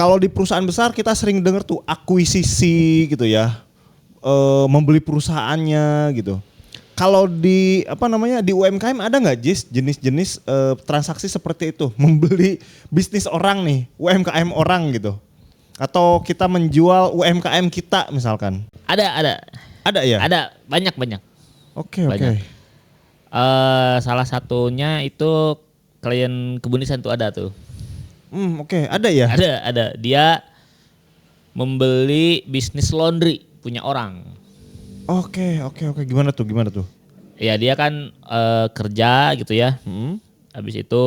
Kalau di perusahaan besar kita sering dengar tuh akuisisi gitu ya, membeli perusahaannya gitu. Kalau di di UMKM ada nggak Jis jenis-jenis transaksi seperti itu, membeli bisnis orang nih, UMKM orang gitu, atau kita menjual UMKM kita misalkan? Ada ya? Ada banyak. Oke. Salah satunya itu klien kebun nisan tuh ada tuh. Oke. Ada ya? Ada. Dia membeli bisnis laundry punya orang. Oke. Gimana tuh? Ya dia kan kerja gitu ya. Habis itu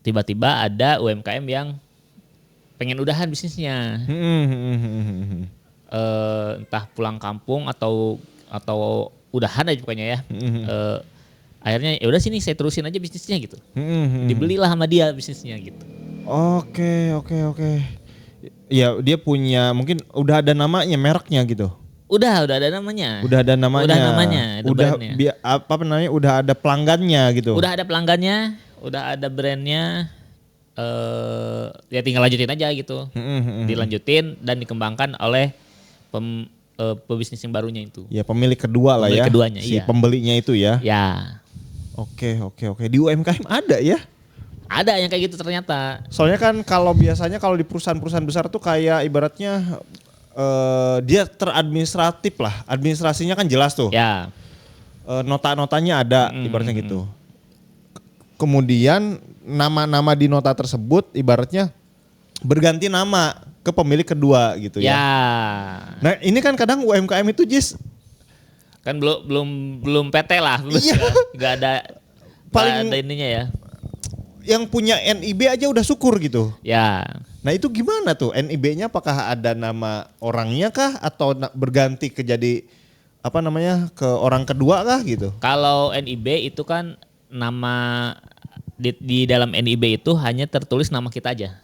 tiba-tiba ada UMKM yang pengen udahan bisnisnya. Entah pulang kampung atau udahan aja pokoknya ya. Akhirnya ya udah sini saya terusin aja bisnisnya gitu. Dibelilah sama dia bisnisnya gitu. Oke. Ya dia punya mungkin udah ada namanya, mereknya gitu. Udah ada namanya. Udah ada udah ada pelanggannya gitu. Udah ada pelanggannya, udah ada brandnya. Ya tinggal lanjutin aja gitu. Dilanjutin dan dikembangkan oleh pebisnis yang barunya itu. Ya pemilik kedua lah ya. Keduanya, si iya. Pembelinya itu ya. Ya. Oke. Di UMKM ada ya? Ada yang kayak gitu ternyata. Soalnya kan biasanya kalau di perusahaan-perusahaan besar tuh kayak ibaratnya dia teradministratif lah. Administrasinya kan jelas tuh. Ya. Nota-notanya ada ibaratnya gitu. Kemudian nama-nama di nota tersebut ibaratnya berganti nama ke pemilik kedua gitu ya. Nah ini kan kadang UMKM itu Jis kan belum PT lah, iya. Nggak ada ininya ya. Yang punya NIB aja udah syukur gitu. Ya. Nah itu gimana tuh NIB-nya, apakah ada nama orangnya kah atau berganti ke jadi ke orang kedua kah gitu? Kalau NIB itu kan nama di dalam NIB itu hanya tertulis nama kita aja.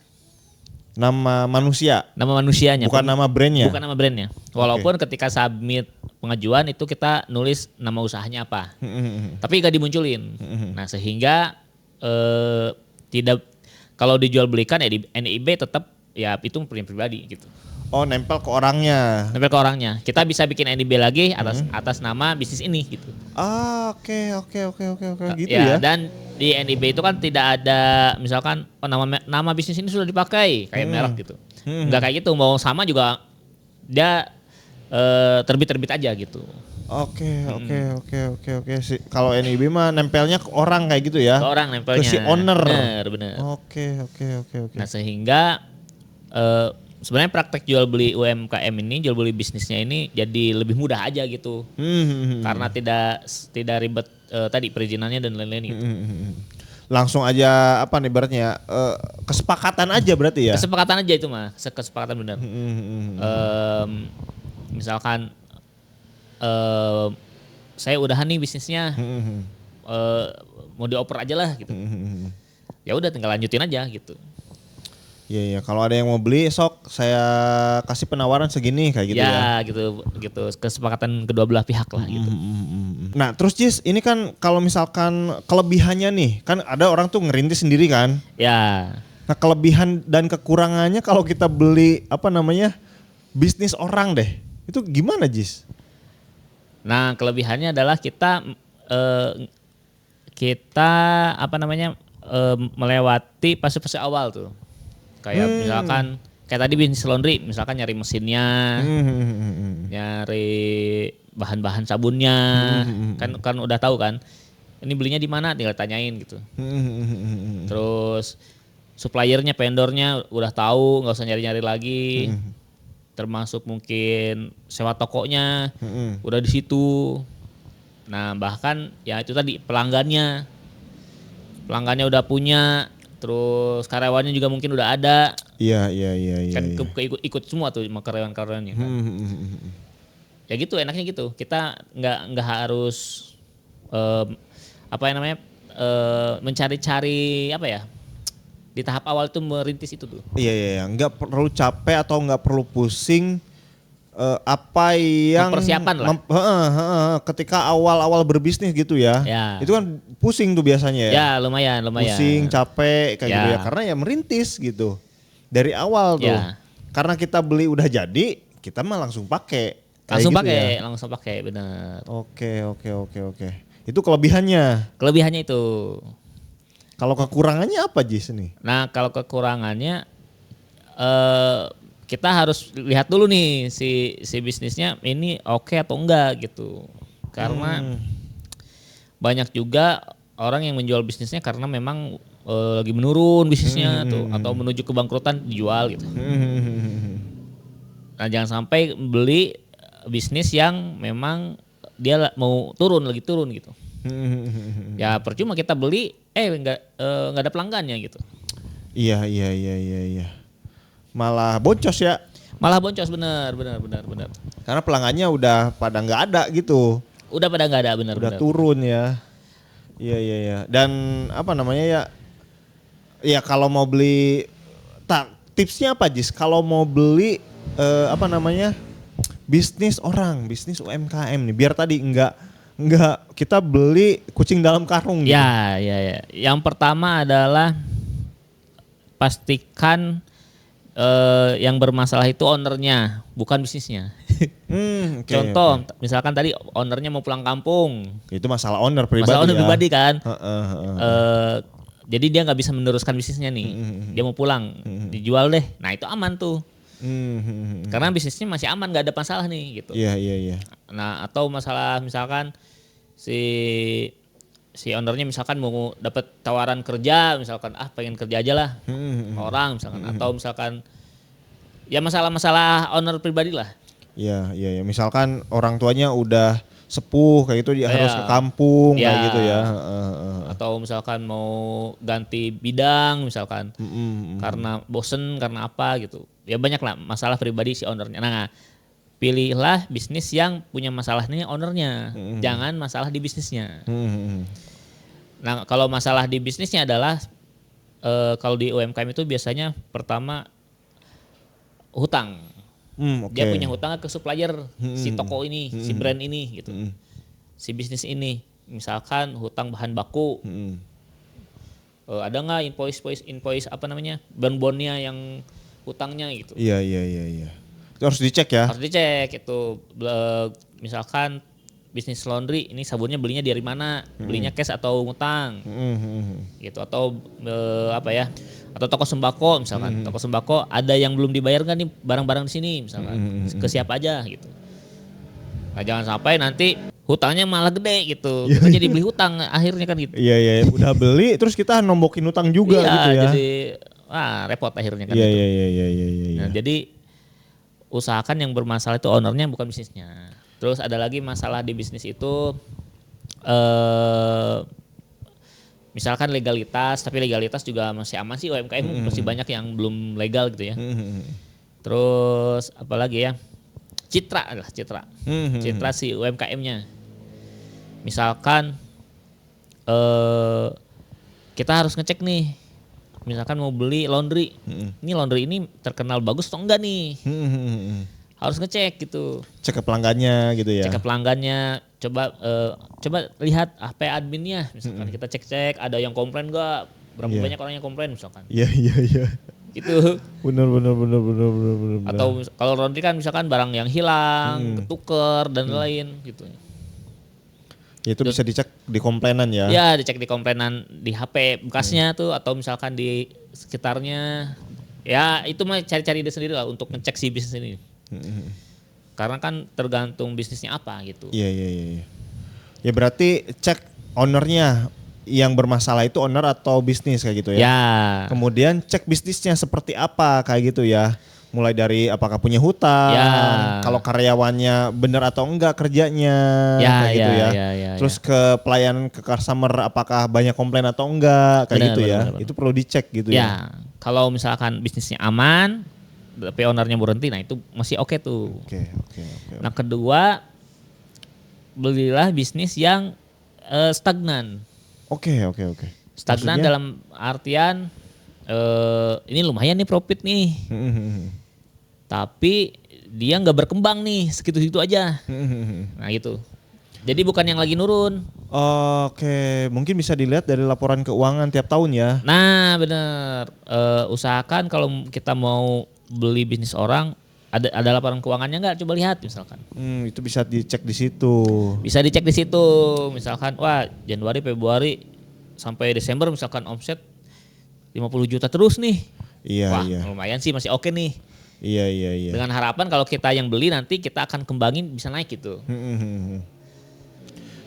Nama manusia? Nama manusianya. Bukan nama brandnya? Bukan nama brandnya. Walaupun ketika submit pengajuan itu kita nulis nama usahanya apa. Tapi gak dimunculin. Nah sehingga tidak, kalau dijual belikan ya di NIB tetap ya itu punya pribadi gitu. Oh nempel ke orangnya. Kita bisa bikin NIB lagi atas nama bisnis ini gitu. Oke gitu ya. Dan di NIB itu kan tidak ada misalkan nama bisnis ini sudah dipakai kayak merek gitu. Enggak kayak gitu, mau sama juga dia terbit aja gitu. Oke. Kalau NIB mah nempelnya ke orang kayak gitu ya. Ke orang nempelnya. Ke si owner. Bener. Oke. Nah sehingga sebenarnya praktek jual beli UMKM ini, jual beli bisnisnya ini jadi lebih mudah aja gitu. Karena tidak ribet tadi perizinannya dan lain-lain gitu. Langsung aja ibaratnya kesepakatan aja berarti ya. Kesepakatan aja itu mah, kesepakatan benar. Misalkan saya udahan nih bisnisnya, mau dioper aja lah gitu. Ya udah tinggal lanjutin aja gitu. Iya, kalau ada yang mau beli sok saya kasih penawaran segini kayak gitu ya. Ya gitu kesepakatan kedua belah pihak lah gitu. Nah terus Jis, ini kan kalau misalkan kelebihannya nih, kan ada orang tuh ngerintis sendiri kan. Ya. Nah kelebihan dan kekurangannya kalau kita beli bisnis orang deh, itu gimana Jis? Nah kelebihannya adalah kita melewati fase-fase awal tuh. Kayak misalkan kayak tadi bisnis laundry, misalkan nyari mesinnya, nyari bahan-bahan sabunnya, kan udah tahu kan. Ini belinya di mana, tinggal tanyain gitu. Terus suppliernya, vendornya udah tahu, nggak usah nyari-nyari lagi. Termasuk mungkin sewa tokonya, udah di situ. Nah bahkan ya itu tadi pelanggannya udah punya. Terus karyawannya juga mungkin udah ada. Iya. Kan ikut semua tuh sama karyawannya kan. Ya gitu enaknya gitu. Kita nggak harus mencari-cari di tahap awal tuh merintis itu tuh. Iya. Nggak perlu capek atau nggak perlu pusing apa yang Persiapan lah. Ketika awal-awal berbisnis gitu ya. Ya. Itu kan pusing tuh biasanya ya. Ya lumayan. Pusing, capek kayak Ya. gitu ya. Karena ya merintis gitu. Dari awal tuh. Ya. Karena kita beli udah jadi, kita mah langsung pakai. Kayak Langsung gitu pakai, ya. langsung pakai, benar. Oke. Itu kelebihannya. Kelebihannya itu. Kalau kekurangannya apa Jis nih? Nah kalau kekurangannya kita harus lihat dulu nih si bisnisnya ini oke atau enggak gitu. Karena banyak juga orang yang menjual bisnisnya karena memang lagi menurun bisnisnya tuh atau menuju kebangkrutan dijual gitu. Nah jangan sampai beli bisnis yang memang dia mau lagi turun gitu. Ya percuma kita beli nggak ada pelanggannya gitu. Iya. Malah boncos ya. Malah boncos benar. Karena pelanggannya udah pada nggak ada gitu. Udah pada nggak ada benar. Udah turun ya. Iya. Dan apa namanya ya? Ya kalau mau beli, tipsnya apa Jis? Kalau mau beli bisnis UMKM nih, biar tadi enggak kita beli kucing dalam karung gitu. Ya. Yang pertama adalah pastikan yang bermasalah itu ownernya, bukan bisnisnya. Okay, Contoh, misalkan tadi ownernya mau pulang kampung. Itu masalah owner pribadi. Masalah owner pribadi kan. Jadi dia nggak bisa meneruskan bisnisnya nih. Dia mau pulang, dijual deh. Nah itu aman tuh. Karena bisnisnya masih aman, nggak ada masalah nih gitu. Iya. Nah atau masalah misalkan si ownernya misalkan mau dapat tawaran kerja, misalkan pengen kerja aja lah orang misalkan, atau misalkan ya masalah owner pribadi lah. Iya. Misalkan orang tuanya udah sepuh kayak gitu, dia harus ke kampung kayak gitu ya. Atau misalkan mau ganti bidang misalkan karena bosen, karena apa gitu. Ya banyak lah masalah pribadi si ownernya. Nah pilihlah bisnis yang punya masalahnya ownernya, jangan masalah di bisnisnya. Nah kalau masalah di bisnisnya adalah kalau di UMKM itu biasanya pertama hutang. Dia punya hutang ke supplier si toko ini, si brand ini gitu. Si bisnis ini misalkan hutang bahan baku. Ada nggak invoice apa namanya? Bond-bondnya yang hutangnya gitu. Iya. Itu harus dicek ya. Harus dicek itu. Misalkan bisnis laundry ini sabunnya belinya dari mana? Belinya cash atau ngutang? Gitu atau atau toko sembako misalkan. Toko sembako ada yang belum dibayar nggak nih barang-barang di sini misalkan. Ke siapa aja gitu. Nah jangan sampai nanti hutangnya malah gede gitu. Kita jadi beli hutang akhirnya kan gitu. Iya. Udah beli terus kita nombokin hutang juga gitu ya. Jadi repot akhirnya kan. Iya. Nah, jadi usahakan yang bermasalah itu ownernya bukan bisnisnya. Terus ada lagi masalah di bisnis itu misalkan legalitas, tapi legalitas juga masih aman sih UMKM masih banyak yang belum legal gitu ya. Terus apalagi ya? Citra. Citra si UMKM-nya. Misalkan kita harus ngecek nih. Misalkan mau beli laundry. Ini laundry ini terkenal bagus atau enggak nih? Harus ngecek gitu. Cek ke pelanggannya gitu ya. Cek ke pelanggannya, coba lihat HP adminnya, misalkan kita cek ada yang komplain enggak, berapa banyak orang yang komplain misalkan. Iya. Itu. Benar. Atau kalau laundry kan misalkan barang yang hilang, ketuker dan lain gitu. Ya, itu bisa dicek di komplainan ya. Ya, dicek di komplainan di HP bekasnya tuh atau misalkan di sekitarnya. Ya, itu mah cari-cari dia sendiri lah untuk ngecek si bisnis ini. Karena kan tergantung bisnisnya apa gitu. Iya. Ya berarti cek ownernya yang bermasalah itu owner atau bisnis kayak gitu ya. Ya. Kemudian cek bisnisnya seperti apa kayak gitu ya. Mulai dari apakah punya hutang, kalau karyawannya benar atau enggak kerjanya kayak gitu ya. Terus ke pelayanan ke customer apakah banyak komplain atau enggak kayak gitu ya. Bener. Itu perlu dicek gitu ya. Kalau misalkan bisnisnya aman, tapi ownernya berhenti, nah itu masih oke tuh. Oke. Nah kedua, belilah bisnis yang stagnan. Oke. Stagnan maksudnya? Dalam artian ini lumayan nih profit nih. Tapi dia nggak berkembang nih segitu-segitu aja. Nah gitu. Jadi bukan yang lagi nurun. Oke, mungkin bisa dilihat dari laporan keuangan tiap tahun ya. Nah bener. Usahakan kalau kita mau beli bisnis orang, ada laporan keuangannya nggak? Coba lihat misalkan. Itu bisa dicek di situ. Bisa dicek di situ. Misalkan, wah Januari, Februari sampai Desember misalkan omset 50 juta terus nih. Iya, Wah iya. lumayan sih, masih oke nih. Iya, iya, iya. Dengan harapan kalau kita yang beli nanti kita akan kembangin bisa naik gitu.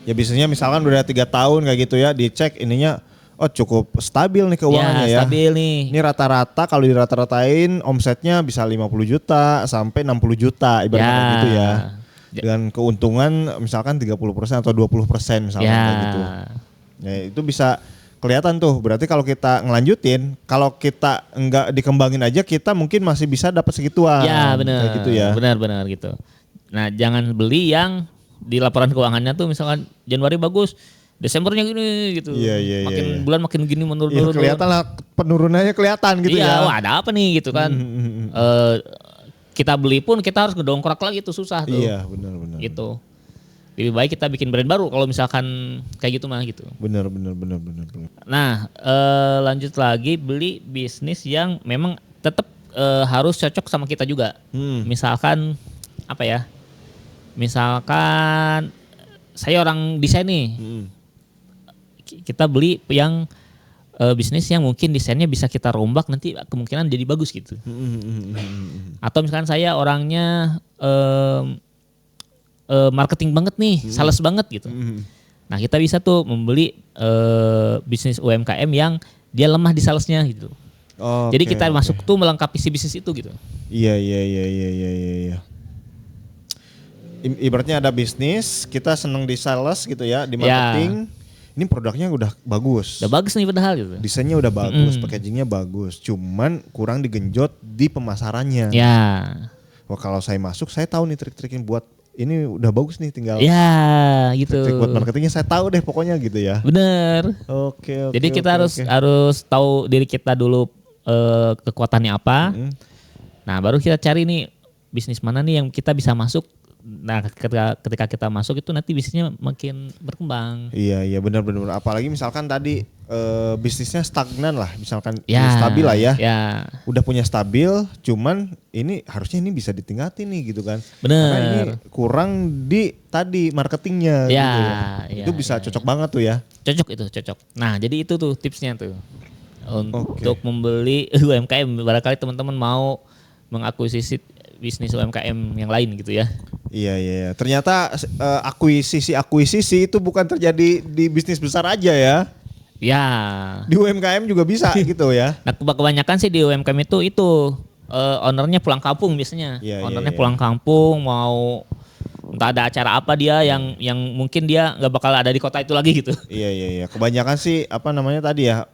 Ya biasanya misalkan udah 3 tahun kayak gitu ya, dicek ininya cukup stabil nih keuangannya ya. Stabil nih. Ini rata-rata kalau dirata-ratain omsetnya bisa 50 juta sampai 60 juta ibaratnya kayak gitu ya. Dengan keuntungan misalkan 30% atau 20% misalkan kayak gitu. Ya itu bisa kelihatan tuh. Berarti kalau kita ngelanjutin, kalau kita enggak dikembangin aja kita mungkin masih bisa dapat segituan. Ya benar. Kayak gitu ya. Benar gitu. Nah jangan beli yang di laporan keuangannya tuh misalkan Januari bagus, Desembernya gini gitu. Iya, makin bulan makin gini menurun. Ya, kelihatan lah penurunannya kelihatan gitu ya. Wah ada apa nih gitu kan. Kita beli pun kita harus ngedongkrak lagi tuh, susah tuh. Iya benar. Gitu. Lebih baik kita bikin brand baru kalau misalkan kayak gitu mah gitu. Benar. Nah lanjut lagi, beli bisnis yang memang tetap harus cocok sama kita juga. Misalkan apa ya? Misalkan saya orang desain nih. Kita beli yang bisnis yang mungkin desainnya bisa kita rombak nanti kemungkinan jadi bagus gitu. Atau misalkan saya orangnya marketing banget nih, sales banget gitu. Nah kita bisa tuh membeli bisnis UMKM yang dia lemah di salesnya gitu. Jadi kita masuk tuh melengkapi si bisnis itu gitu. Iya. Ibaratnya ada bisnis, kita seneng di sales gitu ya, di marketing. Ini produknya udah bagus. Udah bagus nih padahal gitu. Desainnya udah bagus, packagingnya bagus. Cuman kurang digenjot di pemasarannya. Ya. Wah kalau saya masuk, saya tahu nih trik-triknya buat ini udah bagus nih, tinggal gitu. trik buat marketingnya saya tahu deh pokoknya gitu ya. Bener. Oke. Jadi kita harus tahu diri kita dulu kekuatannya apa. Nah baru kita cari nih bisnis mana nih yang kita bisa masuk. Nah ketika kita masuk itu nanti bisnisnya makin berkembang. Iya benar. Apalagi misalkan tadi bisnisnya stagnan lah, misalkan stabil lah ya. Udah punya stabil, cuman ini harusnya ini bisa ditingkatin nih gitu kan. Bener. Karena ini kurang di tadi marketingnya. Gitu ya. Itu bisa cocok banget tuh ya. Cocok. Nah jadi itu tuh tipsnya tuh untuk membeli UMKM. Barangkali teman-teman mau mengakuisisi bisnis UMKM yang lain gitu ya. Iya. Ternyata akuisisi itu bukan terjadi di bisnis besar aja ya. Ya. Di UMKM juga bisa gitu ya. Nah kebanyakan sih di UMKM itu ownernya pulang kampung biasanya. Ownernya pulang kampung, mau entah ada acara apa dia yang mungkin dia nggak bakal ada di kota itu lagi gitu. Iya. Kebanyakan sih tadi ya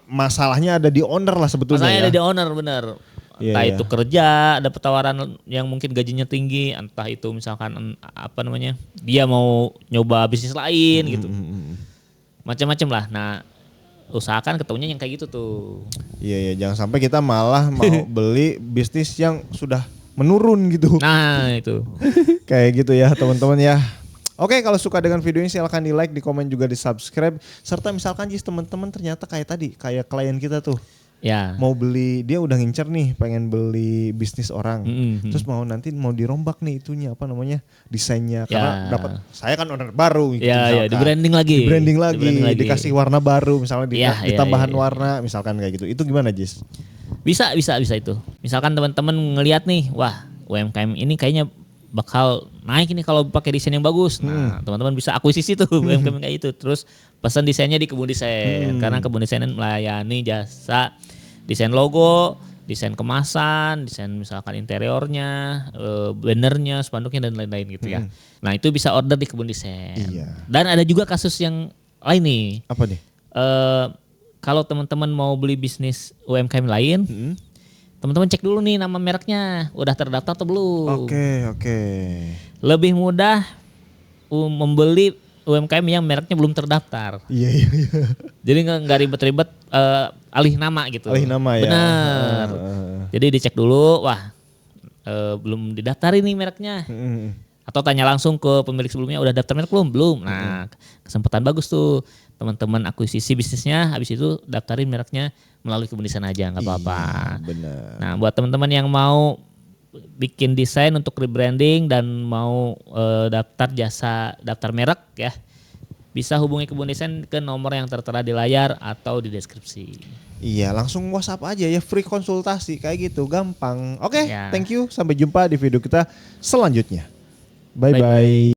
masalahnya ada di owner lah sebetulnya. Masalahnya ya. ada di owner bener. Entah itu kerja, ada tawaran yang mungkin gajinya tinggi, entah itu misalkan dia mau nyoba bisnis lain gitu. Macam-macam lah. Nah, usahakan ketemunya yang kayak gitu tuh. Iya, jangan sampai kita malah mau beli bisnis yang sudah menurun gitu. Nah, itu. Kayak gitu ya, teman-teman ya. Oke, kalau suka dengan video ini silahkan di like, di komen juga di subscribe. Serta misalkan teman-teman ternyata kayak klien kita tuh. Ya. Mau beli, dia udah ngincer nih pengen beli bisnis orang. Terus mau dirombak nih desainnya. Karena dapat, saya kan owner baru gitu. Iya, di branding lagi. Dikasih warna baru misalnya ditambahan warna misalkan kayak gitu. Itu gimana Jis? Bisa itu. Misalkan teman-teman ngelihat nih, wah UMKM ini kayaknya bakal naik ini kalau pakai desain yang bagus. Nah, teman-teman bisa akuisisi tuh UMKM kayak itu. Terus pesan desainnya di Kebun Desain. Karena Kebun Desain melayani jasa desain logo, desain kemasan, desain misalkan interiornya, bannernya, spanduknya dan lain-lain gitu ya. Nah, itu bisa order di Kebun Desain. Iya. Dan ada juga kasus yang lain nih. Apa nih? Kalau teman-teman mau beli bisnis UMKM lain, teman-teman cek dulu nih nama mereknya udah terdaftar atau belum. Oke. Lebih mudah membeli UMKM yang mereknya belum terdaftar. Iya. Jadi nggak ribet-ribet alih nama gitu. Alih nama ya. Benar. Jadi dicek dulu, wah belum didaftarin nih mereknya. Hmm. Atau tanya langsung ke pemilik sebelumnya, udah daftar merek belum? Belum. Nah, kesempatan bagus tuh teman-teman akuisisi bisnisnya, habis itu daftarin mereknya melalui kebun desain aja, nggak apa-apa. Iya, benar. Nah, buat teman-teman yang mau bikin desain untuk rebranding dan mau daftar jasa, daftar merek ya, bisa hubungi kebun desain ke nomor yang tertera di layar atau di deskripsi. Iya, langsung WhatsApp aja ya, free konsultasi kayak gitu, gampang. Oke, Ya. thank you. Sampai jumpa di video kita selanjutnya. Bye-bye. Bye-bye.